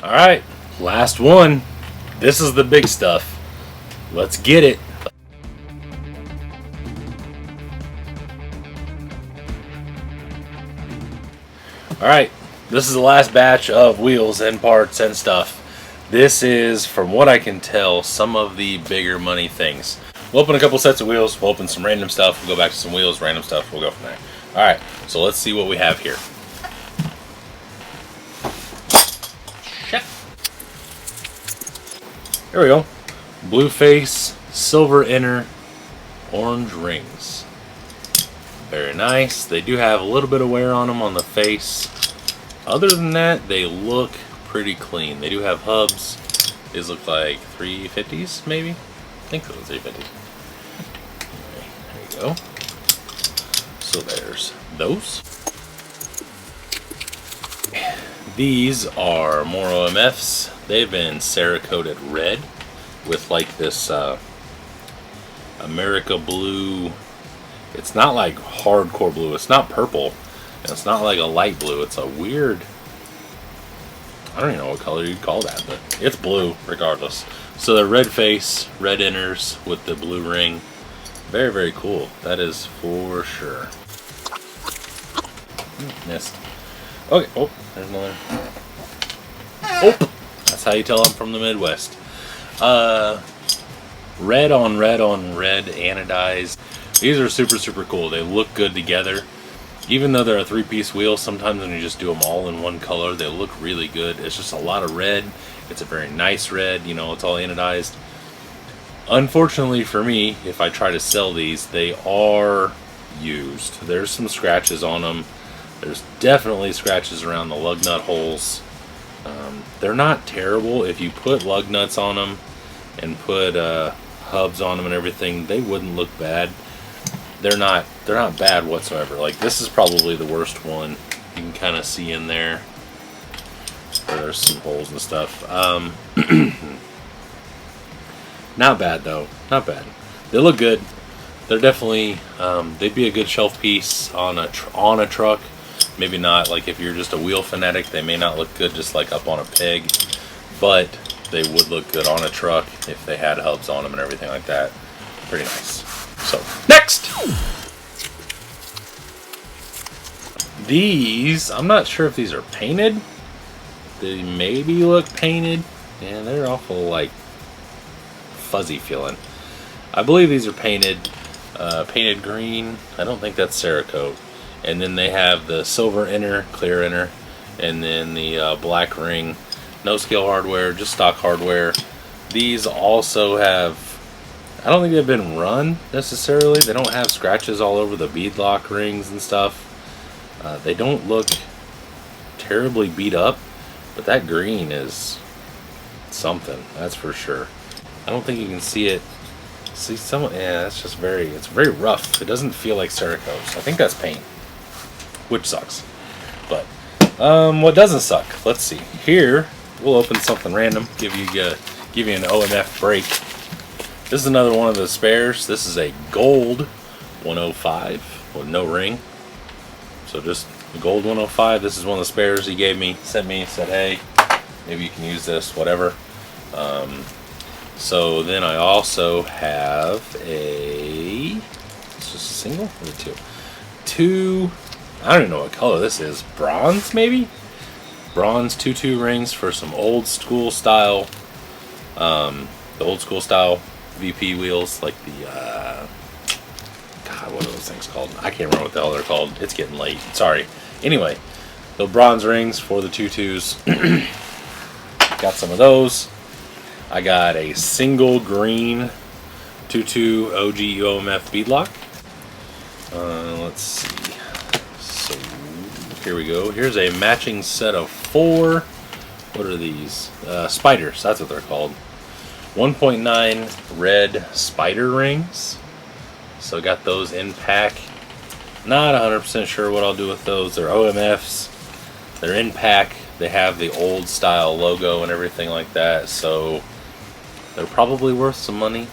Alright, last one. This is the big stuff. Let's get it. Alright, this is the last batch of wheels and parts and stuff. This is, from what I can tell, some of the bigger money things. We'll open a couple sets of wheels, we'll open some random stuff, we'll go back to some wheels, random stuff, we'll go from there. Alright, so let's see what we have here. Shit. There we go. Blue face, silver inner, orange rings. Very nice. They do have a little bit of wear on them on the face. Other than that, they look pretty clean. They do have hubs. These look like 350s, maybe? I think those are 350s. There you go. So there's those. These are more OMFs. They've been Cerakoted red with like this America blue. It's not like hardcore blue. It's not purple. And it's not like a light blue. It's a weird, I don't even know what color you'd call that, but it's blue regardless. So the red face, red inners with the blue ring. Very, very cool. That is for sure. Missed. Okay. Oh, there's another. Oh, that's how you tell I'm from the Midwest. Red on red on red anodized. These are super, super cool. They look good together. Even though they're a three-piece wheel, sometimes when you just do them all in one color, they look really good. It's just a lot of red. It's a very nice red. You know, it's all anodized. Unfortunately for me, if I try to sell these, they are used. There's some scratches on them. There's definitely scratches around the lug nut holes. They're not terrible. If you put lug nuts on them and put hubs on them and everything, they wouldn't look bad. They're not bad whatsoever. Like, this is probably the worst one. You can kind of see in there. There's some holes and stuff. Not bad though. Not bad. They look good. They're definitely they'd be a good shelf piece on a truck. Maybe not, like if you're just a wheel fanatic, they may not look good just like up on a peg, but they would look good on a truck if they had hubs on them and everything like that. Pretty nice. So, next! These, I'm not sure if these are painted. They maybe look painted. Yeah, they're awful, like, fuzzy feeling. I believe these are painted. Painted green. I don't think that's Cerakote. And then they have the silver inner, clear inner, and then the black ring. No scale hardware, just stock hardware. These also have, I don't think they've been run necessarily. They don't have scratches all over the beadlock rings and stuff. They don't look terribly beat up, but that green is something, that's for sure. I don't think you can see it. See some, yeah, it's just it's very rough. It doesn't feel like Cerakote. I think that's paint, which sucks. But what doesn't suck? Let's see. Here we'll open something random. Give you an OMF break. This is another one of the spares. This is a gold 105 with no ring. So just the gold 105. This is one of the spares he gave me, sent me, said, hey, maybe you can use this, whatever. So then I also have it's just a single or two, I don't even know what color this is, bronze maybe? Bronze 2-2 rings for some old school style, the old school style VP wheels, like the, God, what are those things called? I can't remember what the hell they're called. It's getting late. Sorry. Anyway, the bronze rings for the 2-2s. Got some of those. I got a single green 2-2 OG OMF beadlock. Let's see. So, here we go. Here's a matching set of 4. What are these? Spiders. That's what they're called. 1.9 red spider rings. So got those in pack. Not 100% sure what I'll do with those. They're OMFs. They're in pack. They have the old style logo and everything like that. So they're probably worth some money.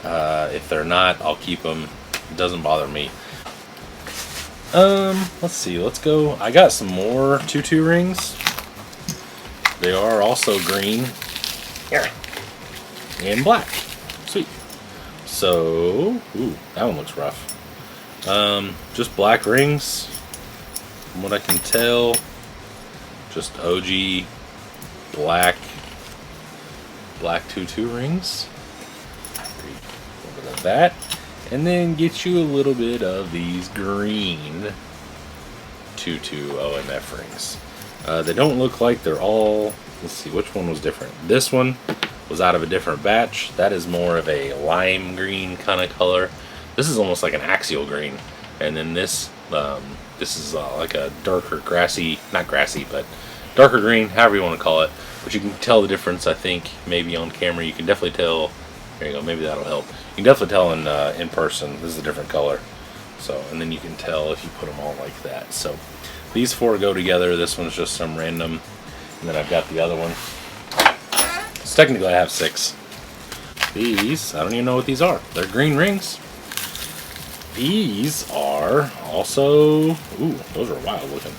If they're not, I'll keep them. It doesn't bother me. Let's see. Let's go. I got some more 2-2 rings. they are also green and black. Sweet. So, ooh, that one looks rough. Just black rings, from what I can tell. Just OG black 2-2 rings. A little bit of that, and then get you a little bit of these green 2-2 OMF rings. They don't look like they're all. Let's see, which one was different. This one was out of a different batch. That is more of a lime green kind of color. This is almost like an axial green, and then this is like a darker grassy, not grassy, but darker green, however you want to call it. But you can tell the difference, I think, maybe on camera. You can definitely tell. There you go. Maybe that'll help. You can definitely tell in person. This is a different color. So, and then you can tell if you put them all like that. So, these four go together. This one's just some random, and then I've got the other one. So technically, I have 6. These, I don't even know what these are. They're green rings. These are also, ooh, those are wild looking.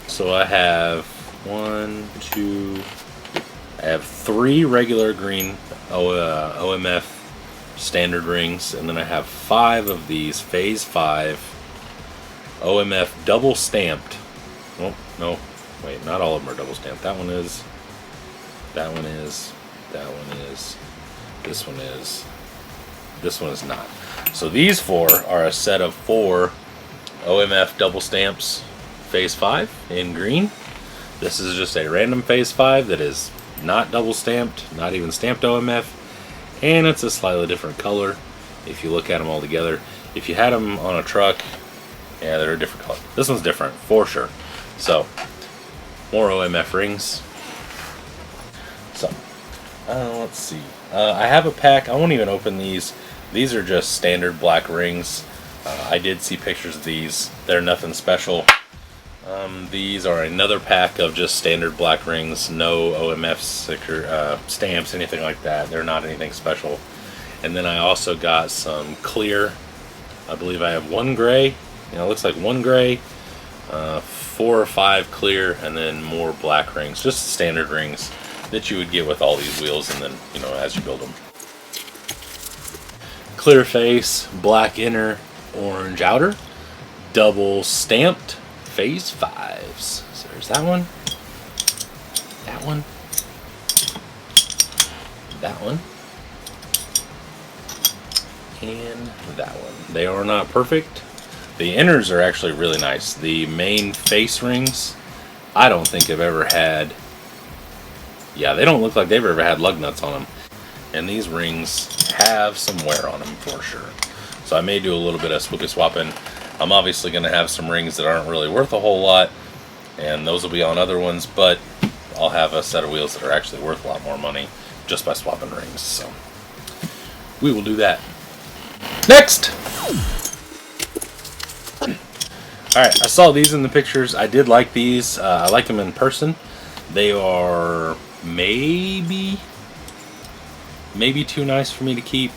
So I have I have 3 regular green OMF standard rings, and then I have 5 of these Phase 5 OMF double stamped. Oh, no, wait, not all of them are double stamped. That one is, that one is, that one is, this one is, this one is not. So these 4 are a set of 4 OMF double stamps Phase 5 in green. This is just a random Phase 5 that is not double stamped, not even stamped OMF, and it's a slightly different color if you look at them all together. If you had them on a truck, yeah, they're a different color. This one's different for sure. So more OMF rings. So let's see. I have a pack. I won't even open these. These are just standard black rings. I did see pictures of these. They're nothing special. These are another pack of just standard black rings, no OMF sticker, stamps, anything like that. They're not anything special. And then I also got some clear. I believe I have 1 gray. You know, it looks like 1 gray, 4 or 5 clear, and then more black rings. Just standard rings that you would get with all these wheels, and then, you know, as you build them. Clear face, black inner, orange outer, double stamped Phase 5s. So there's that one, that one, that one, and that one. They are not perfect. The inners are actually really nice. The main face rings, I don't think I've ever had. Yeah, they don't look like they've ever had lug nuts on them. And these rings have some wear on them for sure. So I may do a little bit of swoopy swapping. I'm obviously going to have some rings that aren't really worth a whole lot, and those will be on other ones, but I'll have a set of wheels that are actually worth a lot more money just by swapping rings. So we will do that. Next! Alright, I saw these in the pictures. I did like these. I like them in person. They are maybe too nice for me to keep.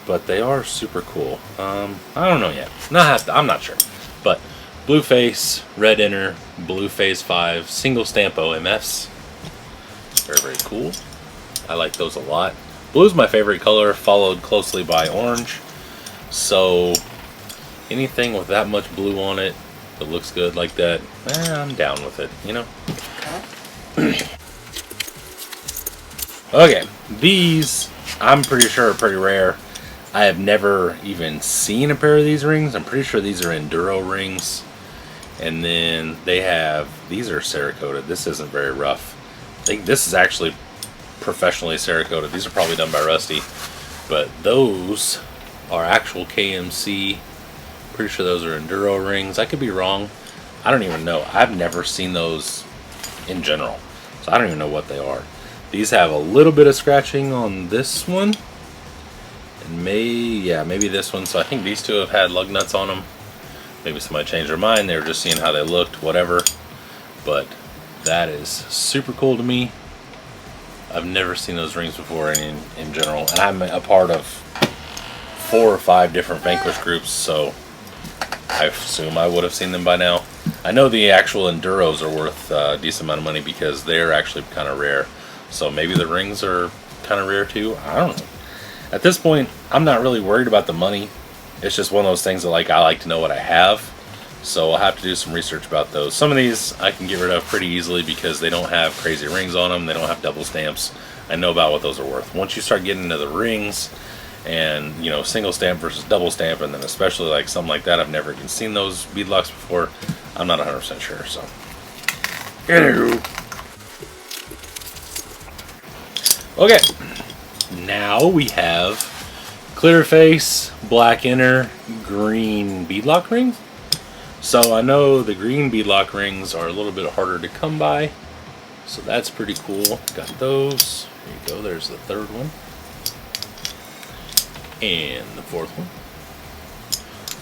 But they are super cool. I don't know yet. I'm not sure. But blue face, red inner, blue Phase 5, single stamp OMFs. Very, very cool. I like those a lot. Blue is my favorite color, followed closely by orange. So anything with that much blue on it that looks good like that, I'm down with it, you know? Okay, these I'm pretty sure are pretty rare. I have never even seen a pair of these rings. I'm pretty sure these are Enduro rings. And then they have, these are Cerakoted. This isn't very rough. I think this is actually professionally Cerakoted. These are probably done by Rusty. But those are actual KMC. Pretty sure those are Enduro rings. I could be wrong. I don't even know. I've never seen those in general. So I don't even know what they are. These have a little bit of scratching on this one. And maybe this one. So I think these two have had lug nuts on them. Maybe somebody changed their mind. They were just seeing how they looked, whatever. But that is super cool to me. I've never seen those rings before in general. And I'm a part of 4 or 5 different Vanquish groups, so I assume I would have seen them by now. I know the actual Enduros are worth a decent amount of money because they're actually kind of rare. So maybe the rings are kind of rare too. I don't know. At this point, I'm not really worried about the money. It's just one of those things that I like to know what I have. So I'll have to do some research about those. Some of these I can get rid of pretty easily because they don't have crazy rings on them. They don't have double stamps. I know about what those are worth. Once you start getting into the rings and, you know, single stamp versus double stamp, and then especially like something like that, I've never even seen those beadlocks before. I'm not 100% sure. So, anywho. Okay. Now we have clear face, black inner, green beadlock rings. So I know the green beadlock rings are a little bit harder to come by, so that's pretty cool. Got those. There you go. There's the third one. And the fourth one.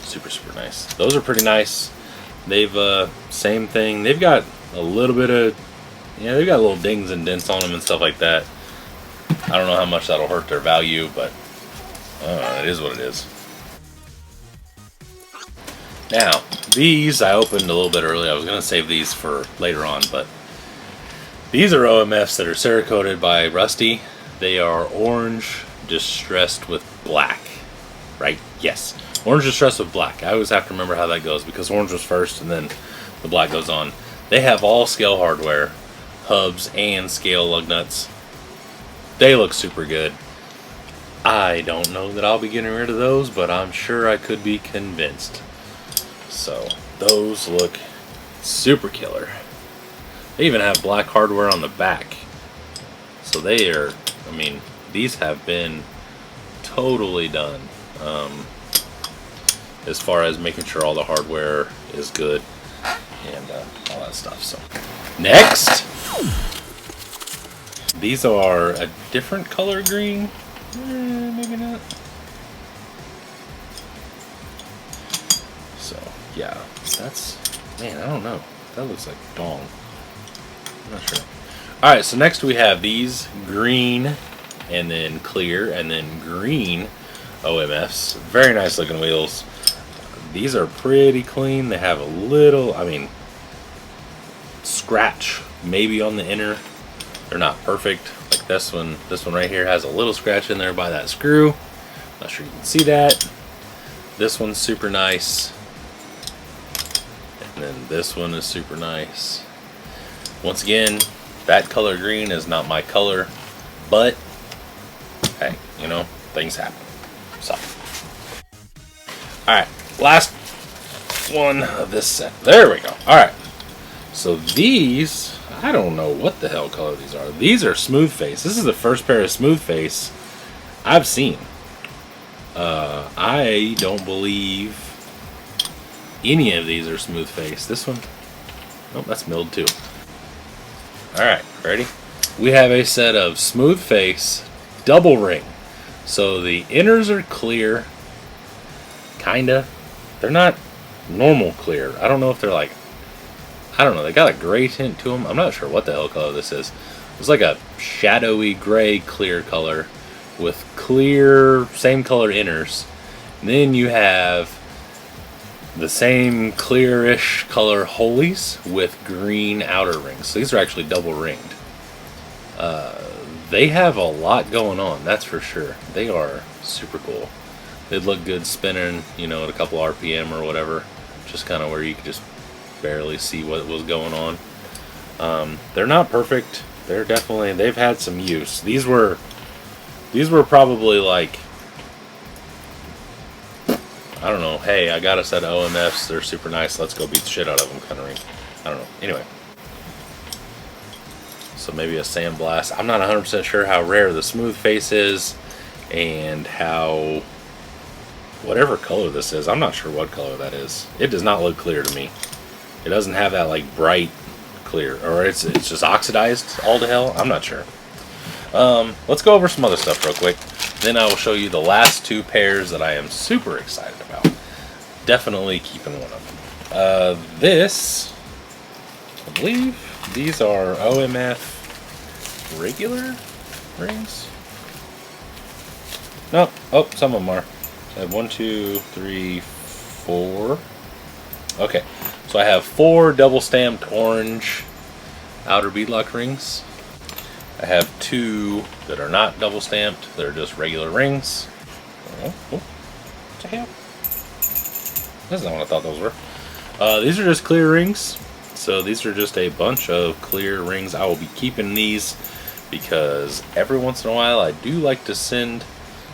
Super, super nice. Those are pretty nice. They've, same thing. They've got a little bit of, yeah, they've got little dings and dents on them and stuff like that. I don't know how much that'll hurt their value, but it is what it is. Now, these I opened a little bit early. I was going to save these for later on, but these are OMFs that are Cerakoted by Rusty. They are orange distressed with black, right? Yes, orange distressed with black. I always have to remember how that goes because orange was first and then the black goes on. They have all scale hardware, hubs and scale lug nuts. They look super good. I don't know that I'll be getting rid of those, but I'm sure I could be convinced. So those look super killer. They even have black hardware on the back. So they are, I mean, these have been totally done as far as making sure all the hardware is good and all that stuff. So next, these are a different color green. Maybe not. So yeah, that's, man, I don't know. That looks like dong. I'm not sure. Alright, so next we have these green and then clear and then green OMFs. Very nice looking wheels. These are pretty clean. They have a little, I mean, scratch maybe on the inner. They're not perfect. Like this one right here has a little scratch in there by that screw. Not sure you can see that. This one's super nice. And then this one is super nice. Once again, that color green is not my color, but hey, you know, things happen. So, alright, last one of this set. There we go. Alright, so these, I don't know what the hell color these are. These are smooth face. This is the first pair of smooth face I've seen. I don't believe any of these are smooth face. This one, oh, that's milled too. Alright, ready? We have a set of smooth face double ring. So the inners are clear, kinda. They're not normal clear. I don't know if they're like, I don't know, they got a gray tint to them. I'm not sure what the hell color this is. It's like a shadowy gray clear color with clear, same color inners. And then you have the same clearish color holies with green outer rings. So these are actually double ringed. They have a lot going on, that's for sure. They are super cool. They look good spinning, you know, at a couple RPM or whatever. Just kind of where you could just barely see what was going on. They're not perfect. They're definitely, they've had some use. These were probably like, I don't know, hey, I got a set of OMFs, they're super nice, let's go beat the shit out of them kind of ring. I don't know. Anyway. So maybe a sandblast. I'm not 100% sure how rare the smooth face is and how, whatever color this is, I'm not sure what color that is. It does not look clear to me. It doesn't have that like bright clear, or it's just oxidized all to hell. I'm not sure. Let's go over some other stuff real quick. Then I will show you the last two pairs that I am super excited about. Definitely keeping one of them. This, I believe these are OMF regular rings. No, oh, some of them are. I have 1, 2, 3, 4. Okay, So I have 4 double stamped orange outer beadlock rings. I have 2 that are not double stamped, they're just regular rings. Oh, what the hell? That's not what I thought those were. These are just clear rings. So these are just a bunch of clear rings. I will be keeping these because every once in a while I do like to send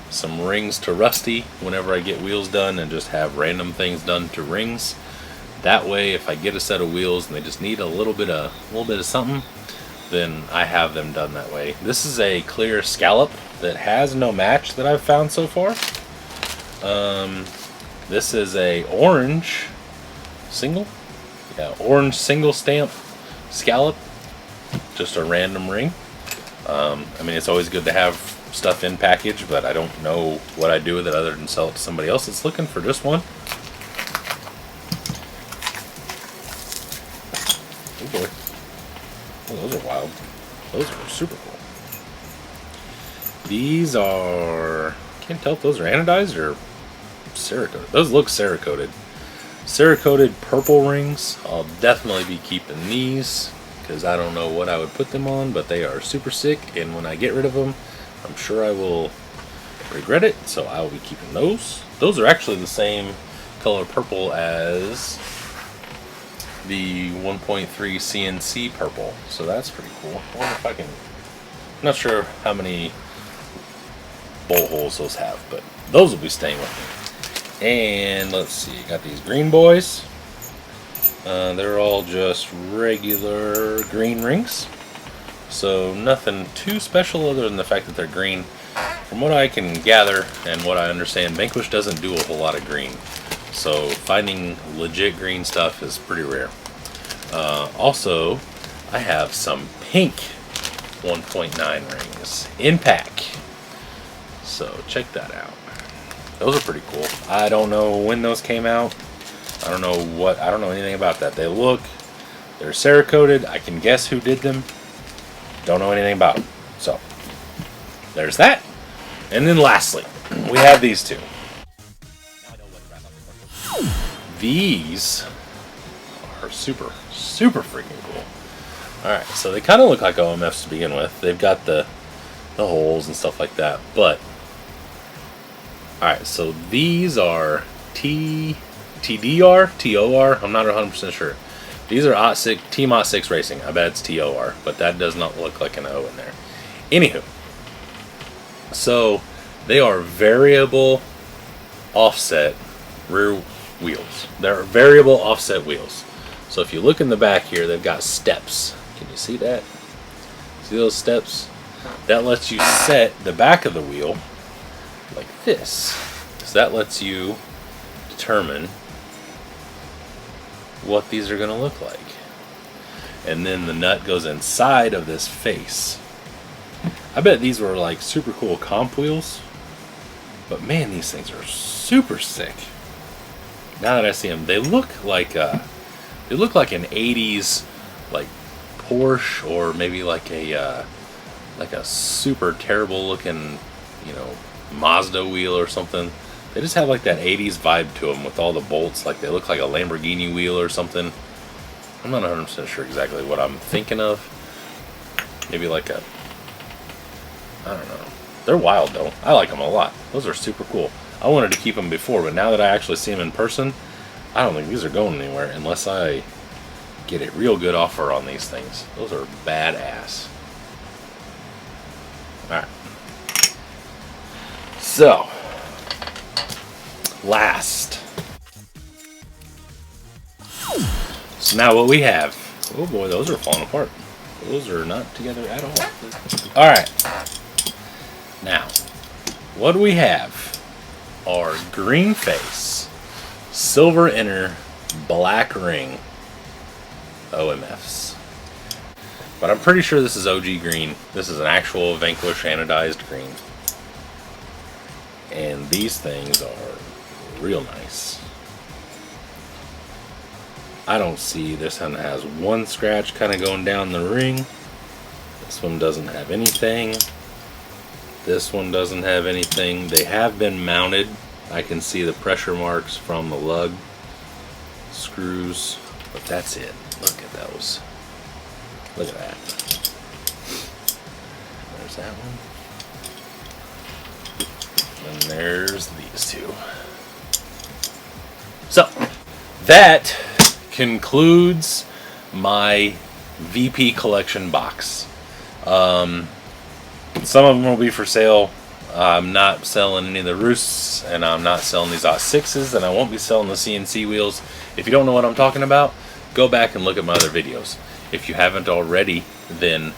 some rings to Rusty whenever I get wheels done and just have random things done to rings. That way, if I get a set of wheels and they just need a little bit of something, then I have them done that way. This is a clear scallop that has no match that I've found so far. This is a orange single. Yeah, orange single stamp scallop, just a random ring. I mean, it's always good to have stuff in package, but I don't know what I do with it other than sell it to somebody else that's looking for just one. Oh boy. Oh, those are wild. Those are super cool. These are, can't tell if those are anodized or Cerakoted. Those look Cerakoted. Cerakoted purple rings. I'll definitely be keeping these because I don't know what I would put them on, but they are super sick, and when I get rid of them, I'm sure I will regret it, so I will be keeping those. Those are actually the same color purple as the 1.3 CNC purple, so that's pretty cool. I wonder if I can, I'm not sure how many bolt holes those have, but those will be staying with me. And let's see, got these green boys. They're all just regular green rings, so nothing too special other than the fact that they're green. From what I can gather and what I understand, Vanquish doesn't do a whole lot of green, so finding legit green stuff is pretty rare. Also, I have some pink 1.9 rings in pack, so check that out. Those are pretty cool. I don't know when those came out. I don't know anything about that. They're Cerakoted. I can guess who did them. Don't know anything about them. So, there's that. And then lastly, we have these two. These are super, super freaking cool. Alright, so they kind of look like OMFs to begin with. They've got the holes and stuff like that, but alright, so these are TDR, TOR, I'm not 100% sure. These are OttSix, Team OttSix Racing. I bet it's TOR, but that does not look like an O in there. Anywho, so they are variable offset rear wheels. They're variable offset wheels. So if you look in the back here, they've got steps. Can you see that? See those steps? That lets you set the back of the wheel like this. So that lets you determine what these are going to look like. And then the nut goes inside of this face. I bet these were like super cool comp wheels, but man, these things are super sick. Now that I see them, they look like an 80s like Porsche, or maybe like a super terrible looking, Mazda wheel or something. They just have like that 80s vibe to them with all the bolts. Like they look like a Lamborghini wheel or something. I'm not 100% sure exactly what I'm thinking of. Maybe like a, I don't know. They're wild though. I like them a lot. Those are super cool. I wanted to keep them before, but now that I actually see them in person, I don't think these are going anywhere unless I get a real good offer on these things. Those are badass. Alright. So, last. So now what we have. Oh boy, those are falling apart. Those are not together at all. Alright. Now, what do we have are green face, silver inner, black ring OMFs. But I'm pretty sure this is OG green. This is an actual Vanquish anodized green. And these things are real nice. I don't see, this one has one scratch kind of going down the ring. This one doesn't have anything. This one doesn't have anything. They have been mounted. I can see the pressure marks from the lug screws But that's it. Look at those. Look at that. There's that one. And there's these two. So, that concludes my VP collection box. Some of them will be for sale. I'm not selling any of the roosts, and I'm not selling these OttSixes, and I won't be selling the CNC wheels. If you don't know what I'm talking about, go back and look at my other videos. If you haven't already, then,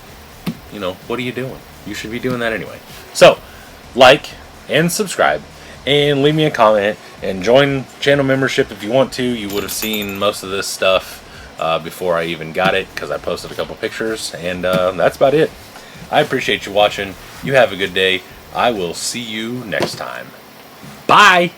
you know, what are you doing? You should be doing that anyway. So, like and subscribe, and leave me a comment, and join channel membership if you want to. You would have seen most of this stuff before I even got it, because I posted a couple pictures, and that's about it. I appreciate you watching. You have a good day. I will see you next time. Bye!